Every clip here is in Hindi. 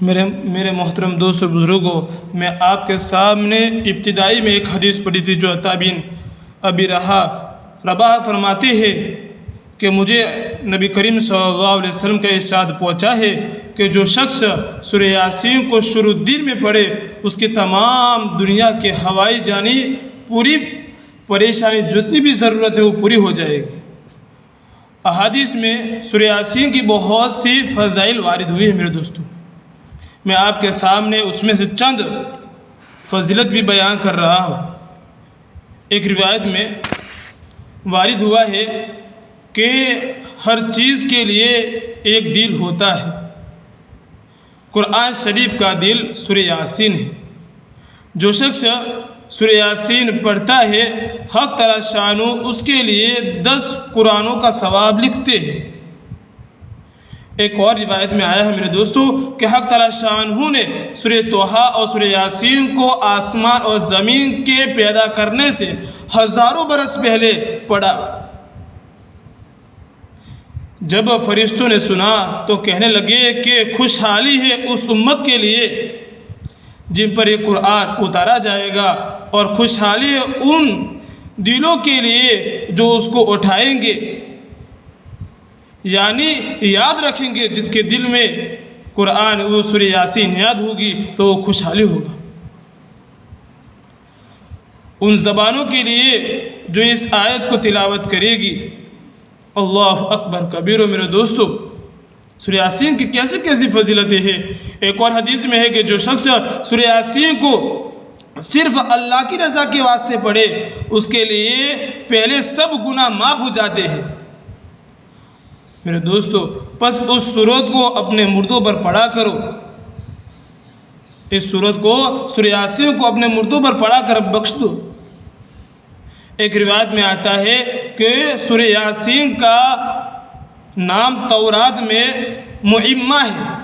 मेरे मोहतरम दोस्त और बुज़ुर्गों, मैं आपके सामने इब्तिदाई में एक हदीस पढ़ी थी जो अता बिन अबी रबाह फरमाते हैं कि मुझे नबी करीम सल्लल्लाहु अलैहि वसल्लम का इरशाद पहुँचा है कि जो शख्स सूरह यासीन को शुरुद्दीन में पढ़े उसकी तमाम दुनिया के हवाई जानी पूरी परेशानी जितनी भी ज़रूरत है वो पूरी हो जाएगी। अहादीस में सूरह यासीन की बहुत सी फ़ज़ाइल वारिद हुई है मेरे दोस्तों। मैं आपके सामने उसमें से चंद फजीलत भी बयान कर रहा हूँ। एक रिवायत में वारिद हुआ है कि हर चीज़ के लिए एक दिल होता है। कुरान शरीफ का दिल सूरह यासीन है। जो शख्स सूरह यासीन पढ़ता है हक़ तआला शानू उसके लिए 10 कुरानों का सवाब लिखते हैं। एक और रिवायत में आया है मेरे दोस्तों कि हक़ तआला शानहू ने सूरह तोहा और सूरह यासीन को आसमान और ज़मीन के पैदा करने से हज़ारों बरस पहले पढ़ा। जब फरिश्तों ने सुना तो कहने लगे कि खुशहाली है उस उम्मत के लिए जिन पर ये कुरान उतारा जाएगा, और खुशहाली है उन दिलों के लिए जो उसको उठाएंगे, यानी याद रखेंगे। जिसके दिल में कुरान वो सूरह यासीन याद होगी तो वो खुशहाली होगा। उन ज़बानों के लिए जो इस आयत को तिलावत करेगी। अल्लाह अकबर कबीर। मेरे दोस्तों, सूरह यासीन की कैसी कैसी फजीलतें हैं। एक और हदीस में है कि जो शख्स सूरह यासीन को सिर्फ अल्लाह की रज़ा के वास्ते पढ़े उसके लिए पहले सब गुनाह माफ़ हो जाते हैं। मेरे दोस्तों, बस उस सूरत को अपने मुर्दों पर पढ़ा करो। इस सूरत को सूरह यासीन को अपने मुर्दों पर पढ़ा कर बख्श दो। एक रिवायत में आता है कि सूरह यासीन का नाम तौरात में मुइम्मा है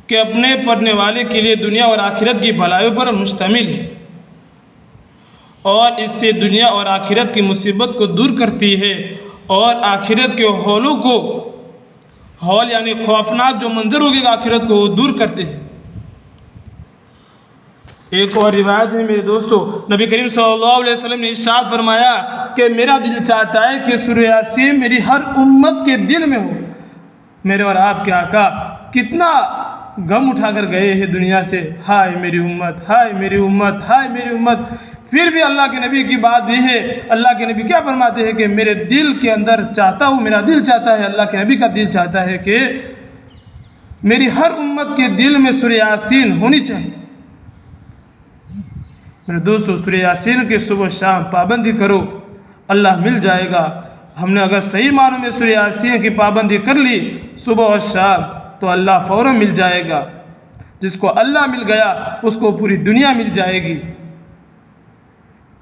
कि अपने पढ़ने वाले के लिए दुनिया और आखिरत की भलाइयों पर मुश्तमिल है और इससे दुनिया और आखिरत की मुसीबत को दूर करती है और आखिरत के हौलों को, हौल यानी खौफनाक जो मंजर होगी आखिरत को, वो दूर करते हैं। एक और रिवायत है मेरे दोस्तों, नबी करीम सल्लल्लाहु अलैहि वसल्लम ने इरशाद फरमाया कि मेरा दिल चाहता है कि सूरह यासीन मेरी हर उम्मत के दिल में हो। मेरे और आपके आका कितना गम उठाकर गए हैं दुनिया से, हाय मेरी उम्मत, हाय मेरी उम्मत, हाय मेरी उम्मत। फिर भी अल्लाह के नबी की बात भी है। अल्लाह के नबी क्या फरमाते हैं कि मेरे दिल के अंदर चाहता हूँ, मेरा दिल चाहता है, अल्लाह के नबी का दिल चाहता है कि मेरी हर उम्मत के दिल में सूरह यासीन होनी चाहिए। मेरे दोस्तों, सूरह यासीन के सुबह शाम पाबंदी करो, अल्लाह मिल जाएगा। हमने अगर सही मानों में सूरह यासीन की पाबंदी कर ली सुबह और शाम तो अल्लाह फ़ौरन मिल जाएगा। जिसको अल्लाह मिल गया उसको पूरी दुनिया मिल जाएगी।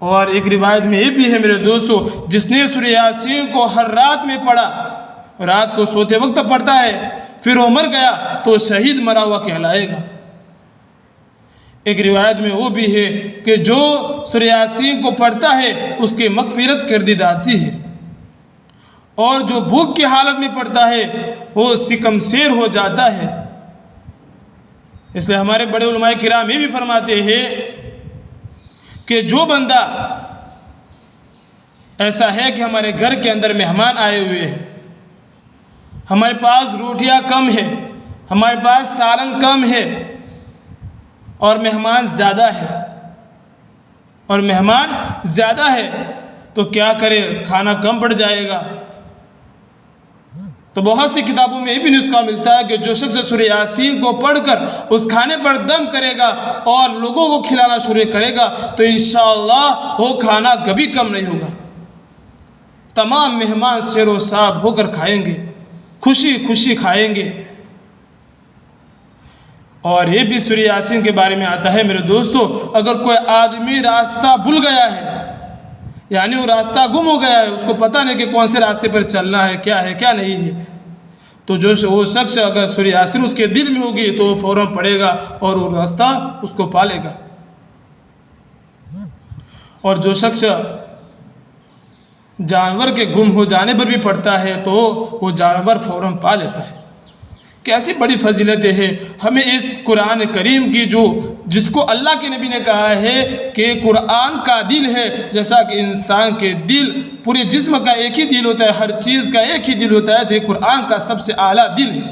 और एक रिवायत में ये भी है मेरे दोस्तों, जिसने सूरह यासीन को हर रात में पढ़ा, रात को सोते वक्त पढ़ता है, फिर वो मर गया तो शहीद मरा हुआ कहलाएगा। एक रिवायत में वो भी है कि जो सूरह यासीन को पढ़ता है उसकी मग़फ़िरत कर दी जाती है, और जो भूख की हालत में पढ़ता है वो सिकमसेर हो जाता है। इसलिए हमारे बड़े उलमाए किराम ये भी फरमाते हैं कि जो बंदा ऐसा है कि हमारे घर के अंदर मेहमान आए हुए हैं, हमारे पास रोटियां कम है, हमारे पास सालन कम है और मेहमान ज़्यादा है, और मेहमान ज़्यादा है तो क्या करे, खाना कम पड़ जाएगा। तो बहुत सी किताबों में ये भी नुस्खा मिलता है कि जो शख्स सूरह यासीन को पढ़कर उस खाने पर दम करेगा और लोगों को खिलाना शुरू करेगा तो इंशाअल्लाह वो खाना कभी कम नहीं होगा। तमाम मेहमान शेरो साब होकर खाएंगे, खुशी खुशी खाएंगे। और ये भी सूरह यासीन के बारे में आता है मेरे दोस्तों, अगर कोई आदमी रास्ता भूल गया है, यानी वो रास्ता गुम हो गया है, उसको पता नहीं कि कौन से रास्ते पर चलना है क्या नहीं है, तो जो वो शख्स अगर सूरह यासीन उसके दिल में होगी तो वो फ़ौरन पढ़ेगा और वो रास्ता उसको पालेगा। और जो शख्स जानवर के गुम हो जाने पर भी पढ़ता है तो वो जानवर फ़ौरन पा लेता है। कैसी बड़ी फजीलतें हैं। हमें इस कुरान करीम की जिसको अल्लाह के नबी ने कहा है कि कुरान का दिल है, जैसा कि इंसान के दिल, पूरे जिस्म का एक ही दिल होता है, हर चीज़ का एक ही दिल होता है, तो कुरान का सबसे आला दिल है।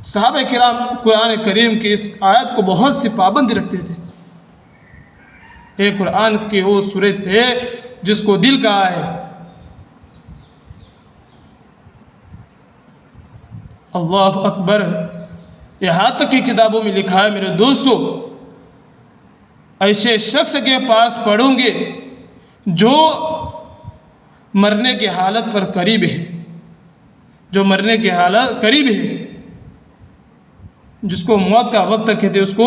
सहाबा किराम कुरान करीम की इस आयत को बहुत सी पाबंदी रखते थे। ये कुरान के वो सूरत है जिसको दिल कहा है। अल्लाह अकबर। यहाँ तक की किताबों में लिखा है मेरे दोस्तों, ऐसे शख्स के पास पढ़ोगे जो मरने की हालत पर करीब है, जो मरने की हालत करीब है, जिसको मौत का वक्त कहते हैं, उसको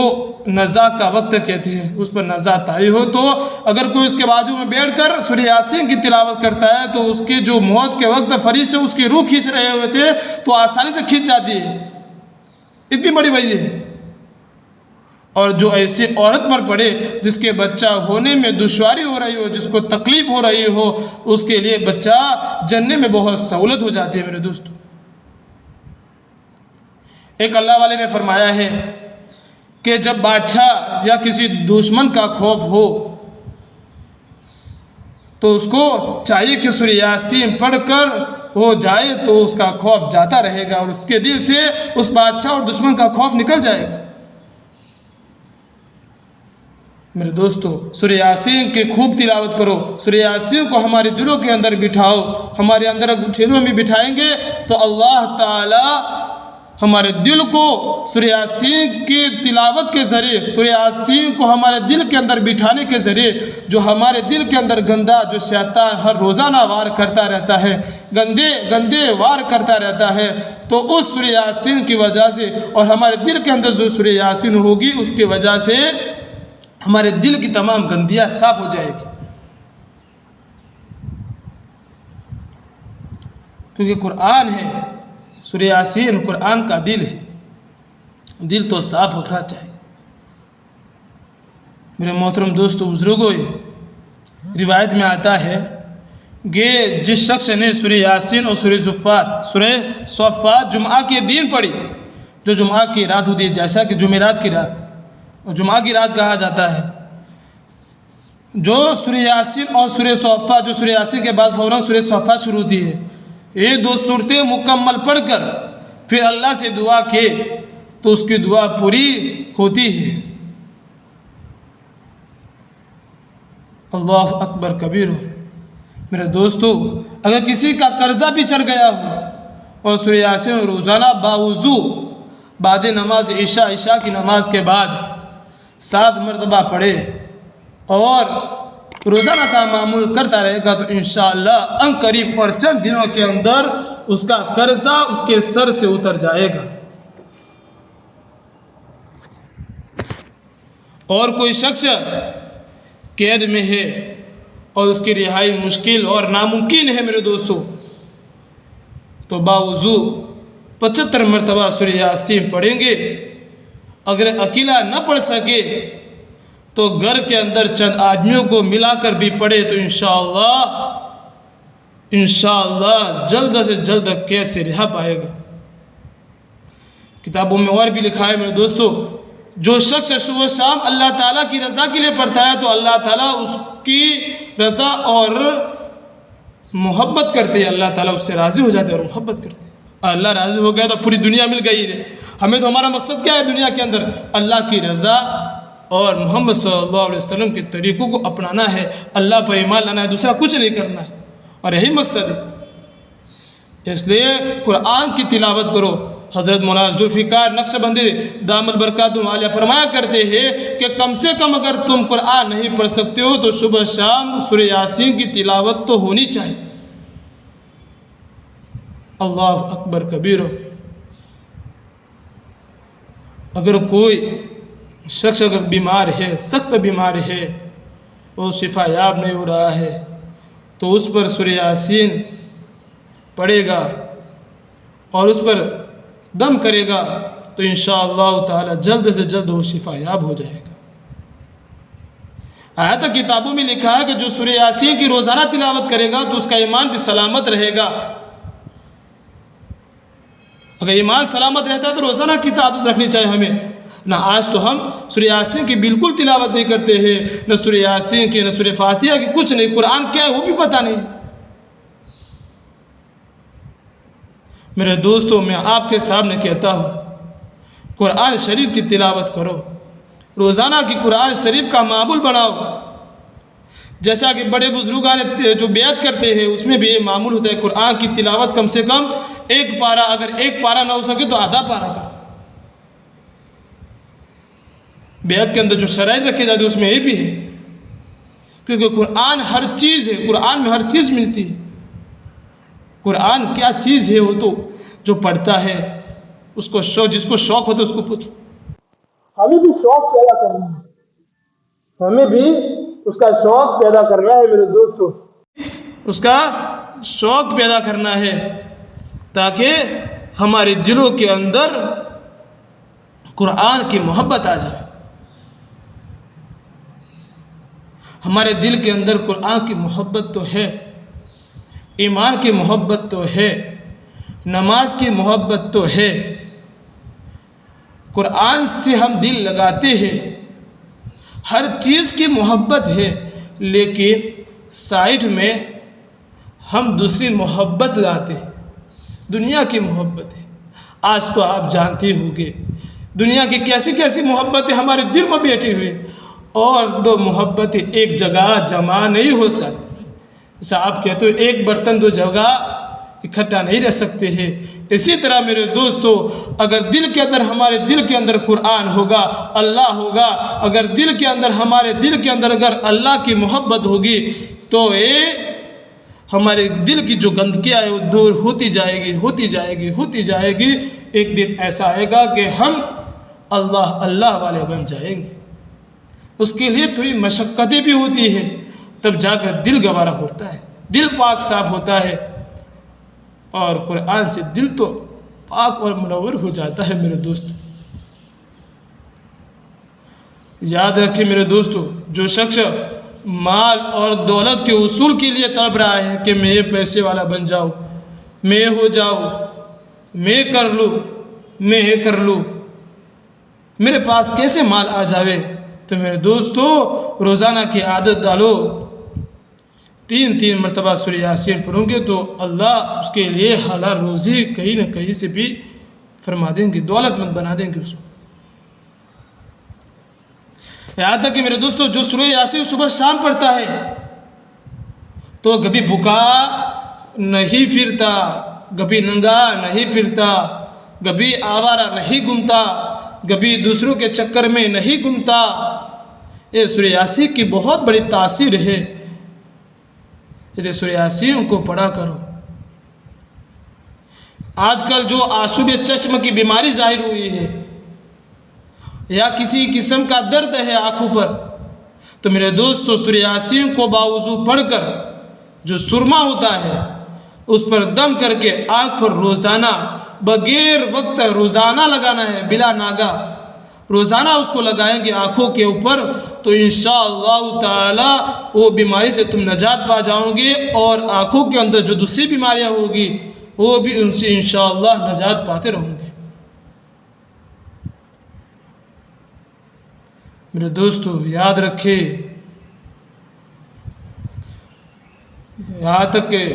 नज़ा का वक्त कहते हैं, उस पर नज़ा तारी हो, तो अगर कोई उसके बाजू में बैठकर सूरह यासीन की तिलावत करता है तो उसके जो मौत के वक्त फरिश्ते उसकी रूह खींच रहे हुए थे तो आसानी से खींच जाती है। इतनी बड़ी वजह है। और जो ऐसी औरत पर पड़े जिसके बच्चा होने में दुश्वारी हो रही हो, जिसको तकलीफ हो रही हो, उसके लिए बच्चा जनने में बहुत सहूलत हो जाती है। मेरे दोस्तों, एक अल्लाह वाले ने फरमाया है कि जब बादशाह या किसी दुश्मन का खौफ हो तो उसको चाहिए कि सूरह यासीन पढ़कर हो जाए तो उसका खौफ जाता रहेगा और उसके दिल से उस बादशाह और दुश्मन का खौफ निकल जाएगा। मेरे दोस्तों, सूरह यासीन की खूब तिलावत करो। सूरह यासीन को हमारे दिलों के अंदर बिठाओ। हमारे अंदर दिलों में बिठाएंगे तो अल्लाह ताला हमारे दिल को सूरह यासीन की तिलावत के ज़रिए, सूरह यासीन को हमारे दिल के अंदर बिठाने के ज़रिए, जो हमारे दिल के अंदर गंदा जो शैतान हर रोज़ाना वार करता रहता है, गंदे वार करता रहता है, तो उस सूरह यासीन की वजह से और हमारे दिल के अंदर जो सूरह यासीन होगी उसकी वजह से हमारे दिल की तमाम गंदियाँ साफ हो जाएगी। क्योंकि कुरान है, सूरह यासीन कुरान का दिल है, दिल तो साफ होना चाहिए। मेरे मोहतरम दोस्तों बुजुर्गों, रिवायत में आता है कि जिस शख्स ने सूरह यासीन और सूरह सफ़ात जुम्आ के दिन पढ़ी, जो जुम्आ की रात होती है, जैसा कि जुमेरात की रात और जुम्आ की रात कहा जाता है, जो सूरह यासीन और सूरह सफ़ात, जो सूरह यासीन के बाद फ़ौरन सूरह सफ़ात शुरू होती है, ये दो सूरतें मुकम्मल पढ़कर फिर अल्लाह से दुआ के तो उसकी दुआ पूरी होती है। अल्लाह अकबर कबीर हो। मेरे दोस्तों, अगर किसी का कर्जा भी चढ़ गया हो और सूरह यासीन रोज़ाना बावुज़ू बाद नमाज ईशा की नमाज के बाद 7 मरतबा पढ़े और रोज़ाना का मामूल करता रहेगा तो इंशाअल्लाह अनकरीब और चंद दिनों के अंदर उसका कर्जा उसके सर से उतर जाएगा। और कोई शख्स कैद में है और उसकी रिहाई मुश्किल और नामुमकिन है मेरे दोस्तों, तो बावुज़ू 75 मरतबा सूरह यासीन पढ़ेंगे। अगर अकेला न पढ़ सके तो घर के अंदर चंद आदमियों को मिलाकर भी पढ़े तो इंशाअल्लाह जल्द से जल्द कैसे रिहा पाएगा। किताबों में और भी लिखा है मेरे दोस्तों, जो शख्स सुबह शाम अल्लाह ताला की रज़ा के लिए पढ़ता है तो अल्लाह ताला उसकी रज़ा और मोहब्बत करते हैं, अल्लाह ताला उससे राज़ी हो जाते हैं और मोहब्बत करते हैं। अल्लाह राज़ी हो गया तो पूरी दुनिया मिल गई है। हमें तो हमारा मकसद क्या है दुनिया के अंदर? अल्लाह की रज़ा और मोहम्मद सल्लल्लाहु अलैहि वसल्लम के तरीक़ों को अपनाना है, अल्लाह पर ईमान लाना है, दूसरा कुछ नहीं करना है, और यही मकसद है। इसलिए कुरान की तिलावत करो। हज़रत मौलाना ज़ुल्फ़िकार नक्शबंदी दामद बरकातुहू आलिया फरमाया करते हैं कि कम से कम अगर तुम कुरान नहीं पढ़ सकते हो तो सुबह शाम सूरह यासीन की तिलावत तो होनी चाहिए। अल्लाह अकबर कबीर। अगर कोई शख्स अगर बीमार है, सख्त बीमार है, वो शिफा याब नहीं हो रहा है, तो उस पर सूरह यासीन पढ़ेगा और उस पर दम करेगा तो इंशाअल्लाह ताला जल्द से जल्द वो शिफा याब हो जाएगा। आया तो किताबों में लिखा है कि जो सूरह यासीन की रोज़ाना तिलावत करेगा तो उसका ईमान भी सलामत रहेगा। अगर ईमान सलामत रहता है तो रोज़ाना की आदत रखनी चाहिए हमें ना। आज तो हम सूरह यासीन की बिल्कुल तिलावत नहीं करते हैं, न सूरह यासीन की, न सूरह फातिहा की, कुछ नहीं। कुरान क्या है वो भी पता नहीं। मेरे दोस्तों, मैं आपके सामने कहता हूँ, कुरान शरीफ की तिलावत करो, रोज़ाना की कुरान शरीफ का मामूल बनाओ। जैसा कि बड़े बुजुर्गान जो बेअत करते हैं उसमें भी ये मामूल होता है, कुरान की तिलावत कम से कम एक पारा, अगर एक पारा ना हो सके तो आधा पारा का। बेअत के अंदर जो शराइत रखे जाते हैं उसमें ये भी है, क्योंकि कुरान हर चीज़ है, कुरान में हर चीज़ मिलती है। कुरान क्या चीज़ है वो तो जो पढ़ता है उसको शौक, जिसको शौक होता है उसको पूछो। हमें भी शौक पैदा करना है, हमें भी उसका शौक पैदा करना है मेरे दोस्तों, उसका शौक पैदा करना है ताकि हमारे दिलों के अंदर कुरान की मोहब्बत आ जाए। हमारे दिल के अंदर कुरान की मोहब्बत तो है, ईमान की मोहब्बत तो है, नमाज की मोहब्बत तो है, कुरान से हम दिल लगाते हैं, हर चीज़ की मोहब्बत है, लेकिन साइड में हम दूसरी मोहब्बत लाते हैं, दुनिया की मोहब्बत है। आज तो आप जानते होंगे दुनिया की कैसी कैसी मोहब्बतें हमारे दिल में बैठी हुई, और दो मोहब्बतें एक जगह जमा नहीं हो सकती। जैसा आप कहते हो एक बर्तन दो जगह इकट्ठा नहीं रह सकते हैं, इसी तरह मेरे दोस्तों, अगर दिल के अंदर, हमारे दिल के अंदर कुरान होगा, अल्लाह होगा, अगर दिल के अंदर, हमारे दिल के अंदर अगर अल्लाह की मोहब्बत होगी तो ये हमारे दिल की जो गंदगियाँ है वो दूर होती जाएगी, होती जाएगी, होती जाएगी। एक दिन ऐसा आएगा कि हम अल्लाह अल्लाह वाले बन जाएंगे। उसके लिए थोड़ी मशक्क़तें भी होती है, तब जाकर दिल गवारा होता है, दिल पाक साफ होता है, और कुरान से दिल तो पाक और मुनव्वर हो जाता है। मेरे दोस्तों, याद रखिए मेरे दोस्तों, जो शख्स माल और दौलत के उसूल के लिए तड़प रहा है कि मैं ये पैसे वाला बन जाऊँ, मैं हो जाऊँ, मैं कर लूँ, मैं ये कर लूँ, मेरे पास कैसे माल आ जावे, तो मेरे दोस्तों रोज़ाना की आदत डालो। 3 मरतबा सूरह यासीन पढ़ोगे तो अल्लाह उसके लिए हलाल रोज़ी कहीं ना कहीं से भी फरमा देंगे, दौलतमंद बना देंगे उसको। यहाँ तक कि मेरे दोस्तों जो सूरह यासीन सुबह शाम पढ़ता है तो कभी भूखा नहीं फिरता, कभी नंगा नहीं फिरता, कभी आवारा नहीं घूमता, कभी दूसरों के चक्कर में नहीं घूमता। ये सूरह यासीन की बहुत बड़ी तासीर है। यदि सूरह यासीन को पढ़ा करो। आजकल जो आशुब चश्म की बीमारी जाहिर हुई है या किसी किस्म का दर्द है आँखों पर, तो मेरे दोस्तों सूरह यासीन को बावजू पढ़कर जो सुरमा होता है उस पर दम करके आँख पर रोज़ाना बगैर वक्त रोज़ाना लगाना है, बिला नागा रोज़ाना उसको लगाएंगे आँखों के ऊपर, तो इंशाअल्लाह ताला वो बीमारी से तुम नजात पा जाओगे और आँखों के अंदर जो दूसरी बीमारियां होगी वो भी उनसे इंशाअल्लाह नजात पाते रहोगे। मेरे दोस्तों याद रखिए, यहाँ तक के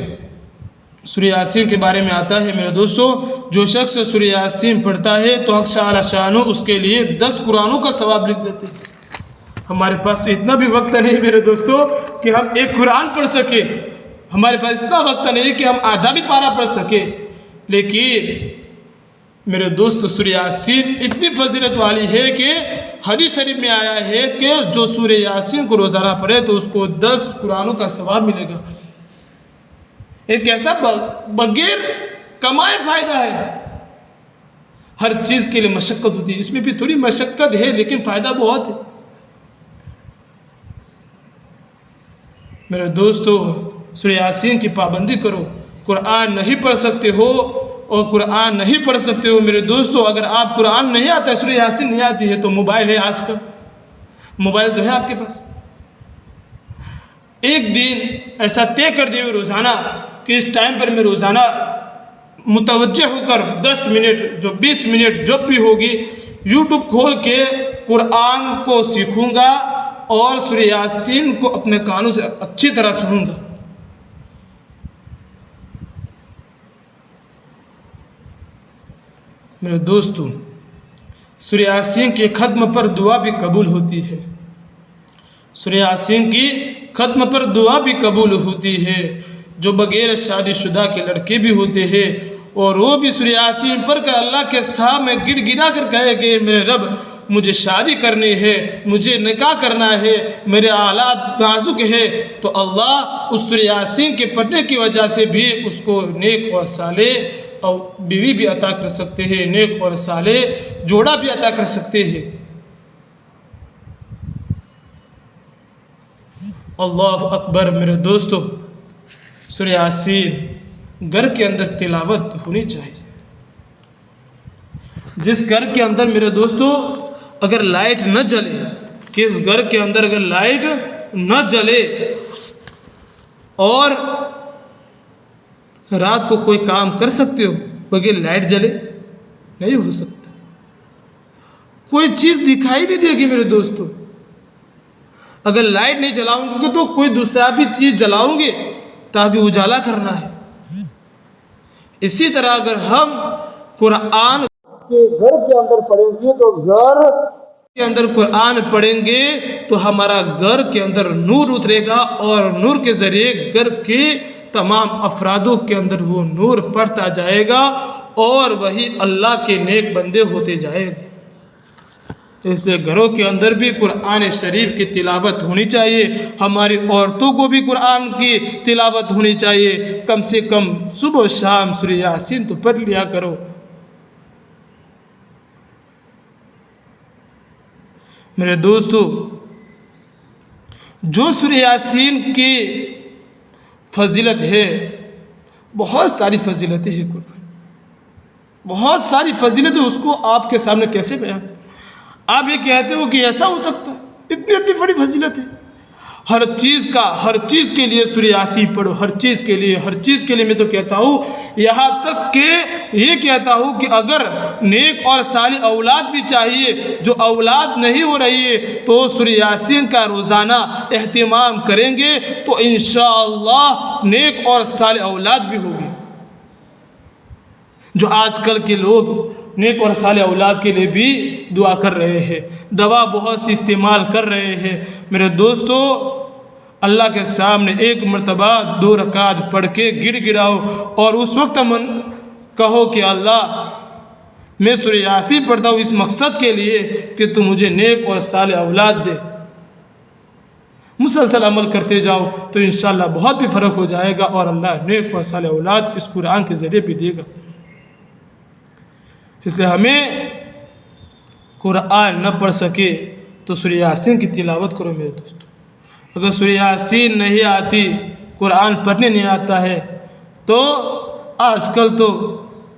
सूरह यासीन के बारे में आता है मेरे दोस्तों, जो शख्स सूरह यासीन पढ़ता है तो हक़ शाह शानो उसके लिए 10 कुरानों का सवाब लिख देते हैं। हमारे पास तो इतना भी वक्त नहीं मेरे दोस्तों कि हम एक कुरान पढ़ सके, हमारे पास इतना वक्त नहीं कि हम आधा भी पारा पढ़ सके, लेकिन मेरे दोस्त सूरह यासीन इतनी फजीलत वाली है कि हदीस शरीफ में आया है कि जो सूरह यासीन को रोज़ाना पढ़े तो उसको 10 कुरानों का सवाब मिलेगा। एक ऐसा बगैर कमाए फ़ायदा है। हर चीज़ के लिए मशक्क़त होती है, इसमें भी थोड़ी मशक्क़त है लेकिन फ़ायदा बहुत है। मेरे दोस्तों सूरह यासीन की पाबंदी करो। कुरान नहीं पढ़ सकते हो और कुरान नहीं पढ़ सकते हो मेरे दोस्तों, अगर आप कुरान नहीं आता है, सूरह यासीन नहीं आती है, तो मोबाइल है, आजकल मोबाइल तो है आपके पास। एक दिन ऐसा तय कर दिए रोज़ाना कि इस टाइम पर मैं रोज़ाना मुतवज्जे होकर 10 मिनट जो 20 मिनट जब भी होगी यूट्यूब खोल के कुरान को सीखूंगा और सूरह यासीन को अपने कानों से अच्छी तरह सुनूंगा। मेरे दोस्तों, सूरह यासीन के ख़त्म पर दुआ भी कबूल होती है। सूरह यासीन की ख़त्म पर दुआ भी कबूल होती है। जो बगैर शादीशुदा के लड़के भी होते हैं और वो भी सूरह यासीन पढ़ कर अल्लाह के सामने गिड़गिड़ा कर कहेंगे, मेरे रब मुझे शादी करनी है, मुझे निकाह करना है, मेरे हालात नाजुक है, तो अल्लाह उस सूरह यासीन के पढ़ने की वजह से भी उसको नेक और साले और बीवी भी अता कर सकते हैं, नेक और साले जोड़ा भी अता कर सकते हैं। अल्लाह अकबर। मेरे दोस्तों, सूरह यासीन घर के अंदर तिलावत होनी चाहिए। जिस घर के अंदर मेरे दोस्तों अगर लाइट न जले, किस घर के अंदर अगर लाइट न जले और रात को कोई काम कर सकते हो बगैर लाइट जले? नहीं हो सकता। कोई चीज़ दिखाई नहीं देगी मेरे दोस्तों। अगर लाइट नहीं जलाओगे तो कोई दूसरा भी चीज़ जलाओगे ताकि उजाला करना है। इसी तरह अगर हम कुरान के घर के अंदर पढ़ेंगे तो घर के अंदर कुरान पढ़ेंगे तो हमारा घर के अंदर नूर उतरेगा और नूर के ज़रिए घर के तमाम अफरादों के अंदर वो नूर पड़ता जाएगा और वही अल्लाह के नेक बंदे होते जाएंगे। इसलिए घरों के अंदर भी कुरान शरीफ की तिलावत होनी चाहिए। हमारी औरतों को भी कुरान की तिलावत होनी चाहिए। कम से कम सुबह शाम सूरह यासीन तो पढ़ लिया करो। मेरे दोस्तों, जो सूरह यासीन की फजीलत है, बहुत सारी फजीलतें हैं कुरान, बहुत सारी फजीलतें, उसको आपके सामने कैसे बयान? आप ये कहते हो कि ऐसा हो सकता है? इतनी इतनी बड़ी फजीलत है। हर चीज़ के लिए सूरह यासीन पढ़ो, हर चीज़ के लिए मैं तो कहता हूँ, यहाँ तक कि ये कहता हूँ कि अगर नेक और साली औलाद भी चाहिए, जो औलाद नहीं हो रही है, तो सूरह यासीन का रोज़ाना एहतिमाम करेंगे तो इंशाअल्लाह नेक और साली औलाद भी होगी। जो आजकल के लोग नेक और साले औलाद के लिए भी दुआ कर रहे हैं, दवा बहुत सी इस्तेमाल कर रहे हैं। मेरे दोस्तों, अल्लाह के सामने एक मरतबा 2 रकात पढ़ के गिड़गिड़ाओ और उस वक्त मन कहो कि अल्लाह, मैं सूरह यासीन पढ़ता हूँ इस मकसद के लिए कि तू मुझे नेक और साले औलाद दे। मुसलसल अमल करते जाओ तो इंशाअल्लाह बहुत भी फ़र्क हो जाएगा और अल्लाह नेक और साले औलाद इस कुरान के ज़रिए भी देगा। इसलिए हमें कुरान न पढ़ सके तो सूरह यासीन की तिलावत करो मेरे दोस्तों। अगर सूरह यासीन नहीं आती, कुरान पढ़ने नहीं आता है, तो आजकल तो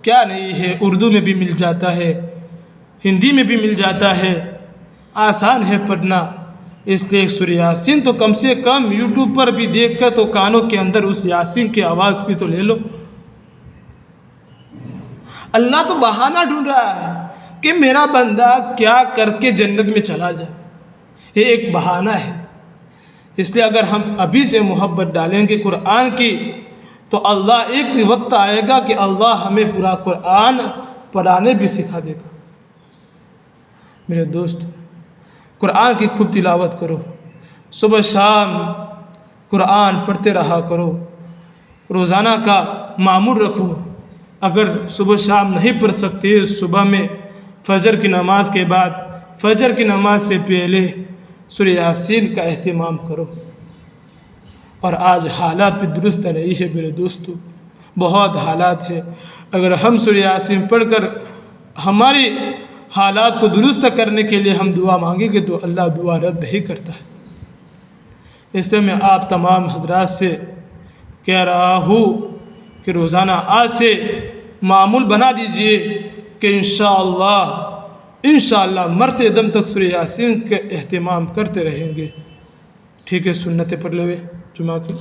क्या नहीं है, उर्दू में भी मिल जाता है, हिंदी में भी मिल जाता है, आसान है पढ़ना। इसलिए सूरह यासीन तो कम से कम यूट्यूब पर भी देख कर तो कानों के अंदर उस यासीन की आवाज़ भी तो ले लो। अल्लाह तो बहाना ढूंढ रहा है कि मेरा बंदा क्या करके जन्नत में चला जाए, ये एक बहाना है। इसलिए अगर हम अभी से मोहब्बत डालेंगे कुरान की, तो अल्लाह एक वक्त आएगा कि अल्लाह हमें पूरा कुरान पढ़ाने भी सिखा देगा। मेरे दोस्त, कुरान की खूब तिलावत करो, सुबह शाम कुरान पढ़ते रहा करो, रोज़ाना का मामूल रखो। अगर सुबह शाम नहीं पढ़ सकते, सुबह में फजर की नमाज के बाद, फजर की नमाज से पहले सूरह यासीन का एहतिमाम करो। और आज हालात भी दुरुस्त नहीं है मेरे दोस्तों, बहुत हालात है। अगर हम सूरह यासीन पढ़कर हमारी हालात को दुरुस्त करने के लिए हम दुआ मांगेंगे तो अल्लाह दुआ रद्द नहीं करता है। इससे मैं आप तमाम हजरात से कह रहा हूँ कि रोज़ाना आज से मामूल बना दीजिए कि इंशाअल्लाह मरते दम तक सूरह यासीन के एहतिमाम करते रहेंगे। ठीक है, सुन्नतें पढ़ ले जुमा की।